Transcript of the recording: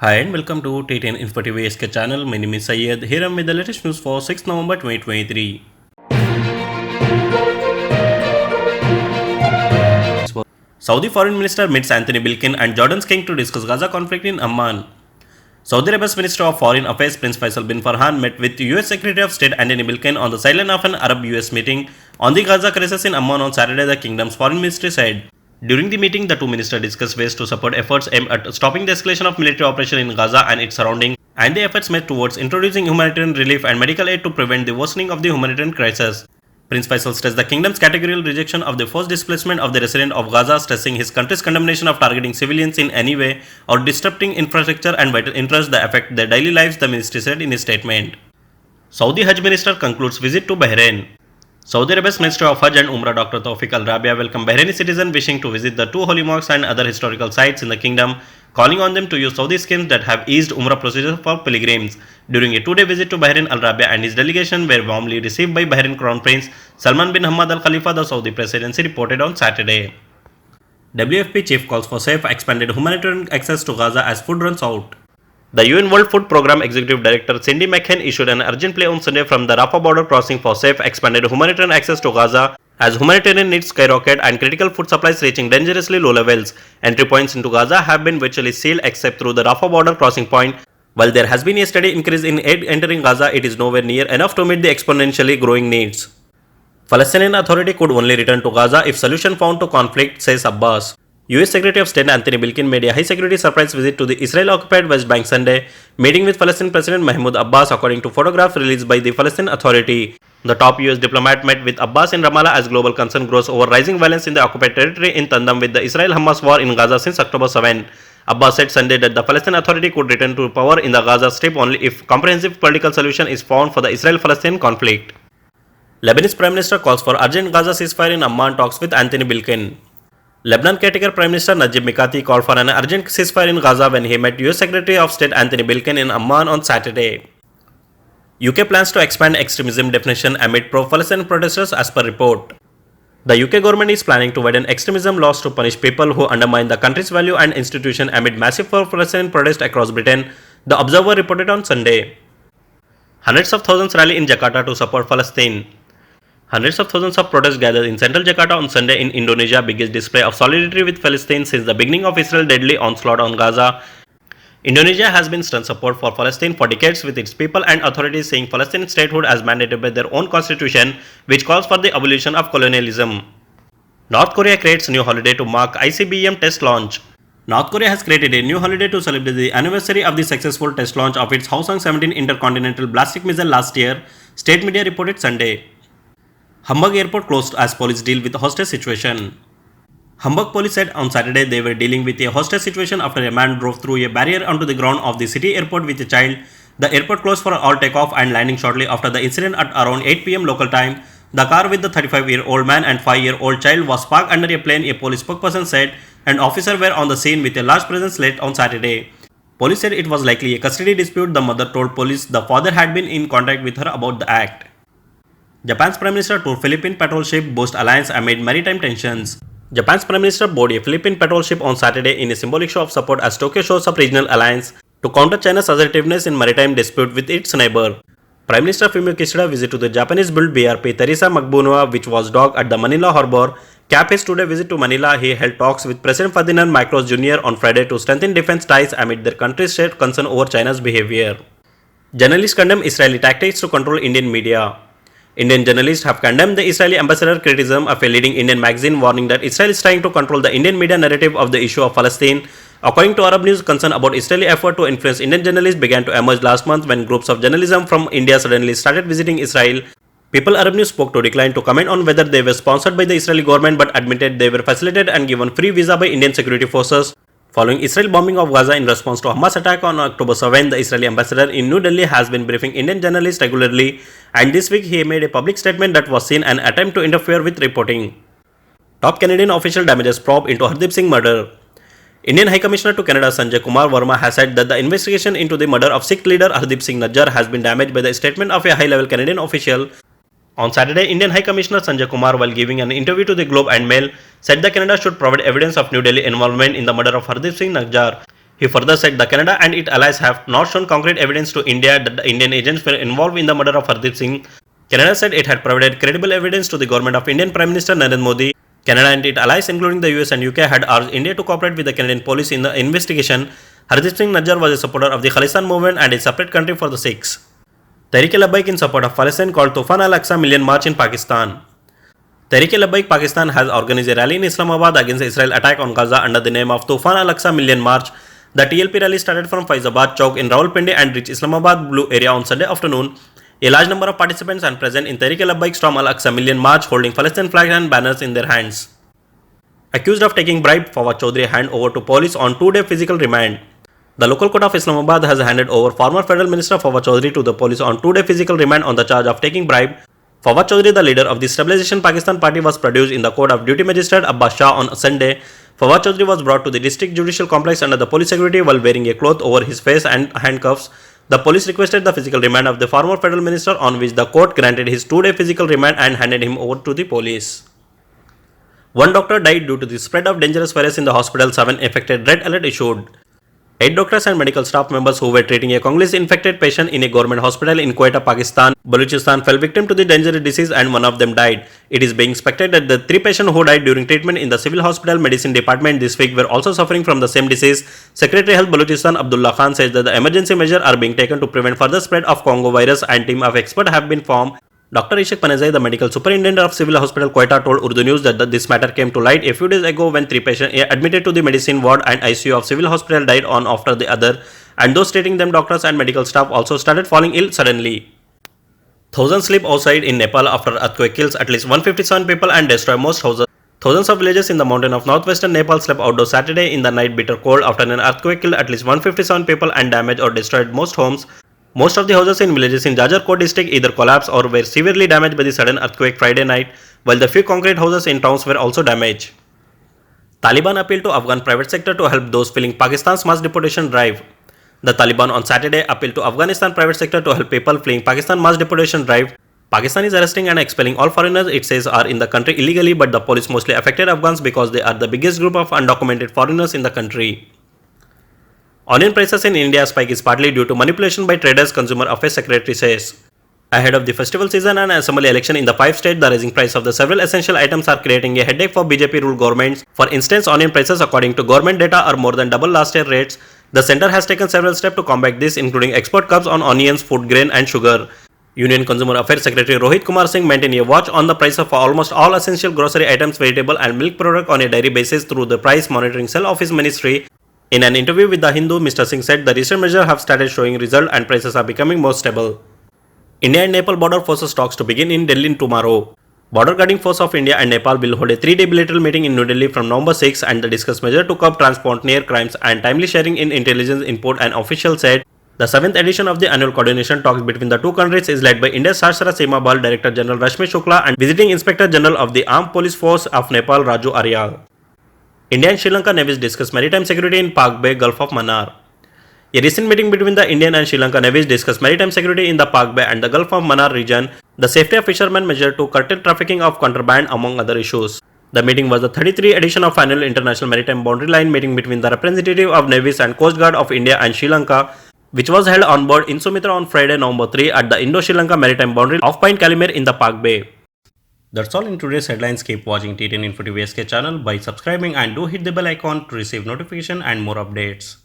Hi and welcome to T10 Info TV SK channel. My name is Syed. Here I am with the latest news for 6 November 2023. Saudi Foreign Minister meets Anthony Blinken and Jordan's king to discuss Gaza conflict in Amman. Saudi Arabia's Minister of Foreign Affairs Prince Faisal bin Farhan met with US Secretary of State Anthony Blinken on the sideline of an Arab-US meeting on the Gaza crisis in Amman on Saturday, the kingdom's foreign ministry said. During the meeting, the two ministers discussed ways to support efforts aimed at stopping the escalation of military operation in Gaza and its surroundings, and the efforts made towards introducing humanitarian relief and medical aid to prevent the worsening of the humanitarian crisis. Prince Faisal stressed the kingdom's categorical rejection of the forced displacement of the residents of Gaza, stressing his country's condemnation of targeting civilians in any way or disrupting infrastructure and vital interests that affect their daily lives, the ministry said in a statement. Saudi Hajj Minister concludes visit to Bahrain. Saudi Arabia's Minister of Hajj and Umrah Dr. Tawfiq Al-Rabia welcomed Bahraini citizens wishing to visit the two holy mosques and other historical sites in the kingdom, calling on them to use Saudi schemes that have eased Umrah procedures for pilgrims. During a two-day visit to Bahrain, Al-Rabia and his delegation were warmly received by Bahrain Crown Prince Salman bin Hamad Al Khalifa, the Saudi presidency reported on Saturday. WFP chief calls for safe, expanded humanitarian access to Gaza as food runs out. The UN World Food Programme Executive Director Cindy McCain issued an urgent plea on Sunday from the Rafah border crossing for safe, expanded humanitarian access to Gaza as humanitarian needs skyrocket and critical food supplies reaching dangerously low levels. Entry points into Gaza have been virtually sealed except through the Rafah border crossing point. While there has been a steady increase in aid entering Gaza, it is nowhere near enough to meet the exponentially growing needs. Palestinian Authority could only return to Gaza if solution found to conflict, says Abbas. US Secretary of State Anthony Blinken made a high-security surprise visit to the Israel-occupied West Bank Sunday, meeting with Palestinian President Mahmoud Abbas, according to photographs released by the Palestinian Authority. The top US diplomat met with Abbas in Ramallah as global concern grows over rising violence in the occupied territory in tandem with the Israel-Hamas war in Gaza since October 7. Abbas said Sunday that the Palestinian Authority could return to power in the Gaza Strip only if comprehensive political solution is found for the Israel-Palestinian conflict. Lebanese Prime Minister calls for urgent Gaza ceasefire in Amman talks with Anthony Blinken. Lebanon caretaker Prime Minister Najib Mikati called for an urgent ceasefire in Gaza when he met US Secretary of State Anthony Blinken in Amman on Saturday. UK plans to expand extremism definition amid pro-Palestinian protesters as per report. The UK government is planning to widen extremism laws to punish people who undermine the country's value and institution amid massive pro-Palestinian protests across Britain, the Observer reported on Sunday. Hundreds of thousands rally in Jakarta to support Palestine. Hundreds of thousands of protests gathered in central Jakarta on Sunday in Indonesia, biggest display of solidarity with Palestine since the beginning of Israel's deadly onslaught on Gaza. Indonesia has been stern support for Palestine for decades, with its people and authorities seeing Palestinian statehood as mandated by their own constitution, which calls for the abolition of colonialism. North Korea creates new holiday to mark ICBM test launch. North Korea has created a new holiday to celebrate the anniversary of the successful test launch of its Hwasong-17 intercontinental ballistic missile last year, state media reported Sunday. Hamburg airport closed as police deal with the hostage situation. Hamburg police said on Saturday they were dealing with a hostage situation after a man drove through a barrier onto the ground of the city airport with a child. The airport closed for all takeoff and landing shortly after the incident at around 8 p.m. local time. The car with the 35-year-old man and 5-year-old child was parked under a plane, a police spokesperson said, and officers were on the scene with a large presence late on Saturday. Police said it was likely a custody dispute. The mother told police the father had been in contact with her about the act. Japan's Prime Minister toured Philippine patrol ship boost alliance amid maritime tensions. Japan's Prime Minister boarded a Philippine patrol ship on Saturday in a symbolic show of support as Tokyo shows up regional alliance to counter China's assertiveness in maritime dispute with its neighbor. Prime Minister Fumio Kishida visited to the Japanese-built BRP Teresa Magbunoa, which was docked at the Manila harbor. Capped his two-day visit to Manila, he held talks with President Ferdinand Marcos Jr. on Friday to strengthen defense ties amid their country's shared concern over China's behavior. Journalists condemn Israeli tactics to control Indian media. Indian journalists have condemned the Israeli ambassador's criticism of a leading Indian magazine, warning that Israel is trying to control the Indian media narrative of the issue of Palestine. According to Arab News, concern about Israeli effort to influence Indian journalists began to emerge last month when groups of journalism from India suddenly started visiting Israel. People Arab News spoke to decline to comment on whether they were sponsored by the Israeli government but admitted they were facilitated and given free visa by Indian security forces. Following Israel bombing of Gaza in response to Hamas attack on October 7, the Israeli ambassador in New Delhi has been briefing Indian journalists regularly, and this week he made a public statement that was seen an attempt to interfere with reporting. Top Canadian official damages probe into Hardip Singh murder. Indian High Commissioner to Canada Sanjay Kumar Verma has said that the investigation into the murder of Sikh leader Hardip Singh has been damaged by the statement of a high-level Canadian official. On Saturday, Indian High Commissioner Sanjay Kumar, while giving an interview to the Globe and Mail, said that Canada should provide evidence of New Delhi involvement in the murder of Hardip Singh. He further said that Canada and its allies have not shown concrete evidence to India that the Indian agents were involved in the murder of Hardip Singh. Canada said it had provided credible evidence to the government of Indian Prime Minister Narendra Modi. Canada and its allies, including the US and UK, had urged India to cooperate with the Canadian police in the investigation. Hardip Singh Najjar was a supporter of the Khalistan movement and a separate country for the Sikhs. Tehreek-e-Labbaik in support of Palestine called Tufan al-Aqsa Million March in Pakistan. Tehreek-e-Labbaik Pakistan has organized a rally in Islamabad against the Israel attack on Gaza under the name of Tufan al-Aqsa Million March. The TLP rally started from Faizabad Chowk in Rawalpindi and reached Islamabad Blue area on Sunday afternoon. A large number of participants are present in Tehreek-e-Labbaik Storm al-Aqsa Million March holding Palestine flags and banners in their hands. Accused of taking bribe, Fahim Chaudhry hand over to police on 2-day physical remand. The local court of Islamabad has handed over former Federal Minister Fahim Chaudhry to the police on 2-day physical remand on the charge of taking bribe. Fahim Chaudhry, the leader of the Stabilization Pakistan Party, was produced in the court of Duty Magistrate Abbas Shah on Sunday. Fahim Chaudhry was brought to the district judicial complex under the police security while wearing a cloth over his face and handcuffs. The police requested the physical remand of the former Federal Minister, on which the court granted his 2-day physical remand and handed him over to the police. One doctor died due to the spread of dangerous virus in the hospital. 7 affected. Red alert issued. 8 doctors and medical staff members who were treating a Congolese infected patient in a government hospital in Quetta, Pakistan, Balochistan, fell victim to the dangerous disease and one of them died. It is being expected that the 3 patients who died during treatment in the civil hospital medicine department this week were also suffering from the same disease. Secretary Health Balochistan Abdullah Khan says that the emergency measures are being taken to prevent further spread of Congo virus and team of experts have been formed. Dr. Ishak Panezai, the medical superintendent of Civil Hospital Quetta, told UrduNews that this matter came to light a few days ago when 3 patients admitted to the medicine ward and ICU of Civil Hospital died one after the other, and those treating them, doctors and medical staff, also started falling ill suddenly. Thousands sleep outside in Nepal after earthquake kills at least 157 people and destroy most houses. Thousands of villages in the mountain of northwestern Nepal slept outdoors Saturday in the night bitter cold after an earthquake killed at least 157 people and damaged or destroyed most homes. Most of the houses in villages in Jajarkot district either collapsed or were severely damaged by the sudden earthquake Friday night, while the few concrete houses in towns were also damaged. Taliban appealed to Afghan private sector to help those fleeing Pakistan's mass deportation drive. The Taliban on Saturday appealed to Afghanistan private sector to help people fleeing Pakistan mass deportation drive. Pakistan is arresting and expelling all foreigners it says are in the country illegally, but the police mostly affected Afghans because they are the biggest group of undocumented foreigners in the country. Onion prices in India spike is partly due to manipulation by traders, Consumer Affairs Secretary says. Ahead of the festival season and assembly election in the 5 states, the rising price of the several essential items are creating a headache for BJP-ruled governments. For instance, onion prices according to government data are more than double last year rates. The centre has taken several steps to combat this, including export curbs on onions, food grain and sugar. Union Consumer Affairs Secretary Rohit Kumar Singh maintained a watch on the price of almost all essential grocery items, vegetable and milk product on a daily basis through the price monitoring cell of his ministry. In an interview with The Hindu, Mr. Singh said the recent measures have started showing result and prices are becoming more stable. India and Nepal border forces talks to begin in Delhi tomorrow. Border guarding force of India and Nepal will hold a 3-day bilateral meeting in New Delhi from November 6 and discuss measures to curb transport near crimes and timely sharing in intelligence input, an official said. The 7th edition of the annual coordination talks between the two countries is led by India's Sashtra Seema Bal Director General Rashmi Shukla and Visiting Inspector General of the Armed Police Force of Nepal Raju Aryal. India and Sri Lanka navies discuss maritime security in Pak Bay, Gulf of Mannar. A recent meeting between the Indian and Sri Lanka navies discussed maritime security in the Pak Bay and the Gulf of Mannar region, the safety of fishermen measure to curtail trafficking of contraband, among other issues. The meeting was the 33rd edition of annual International Maritime Boundary Line meeting between the representative of navies and Coast Guard of India and Sri Lanka, which was held on board in Sumitra on Friday, November 3 at the Indo-Sri Lanka Maritime Boundary off Point Calumet in the Pak Bay. That's all in today's headlines. Keep watching TTN Info TV SK channel by subscribing and do hit the bell icon to receive notification and more updates.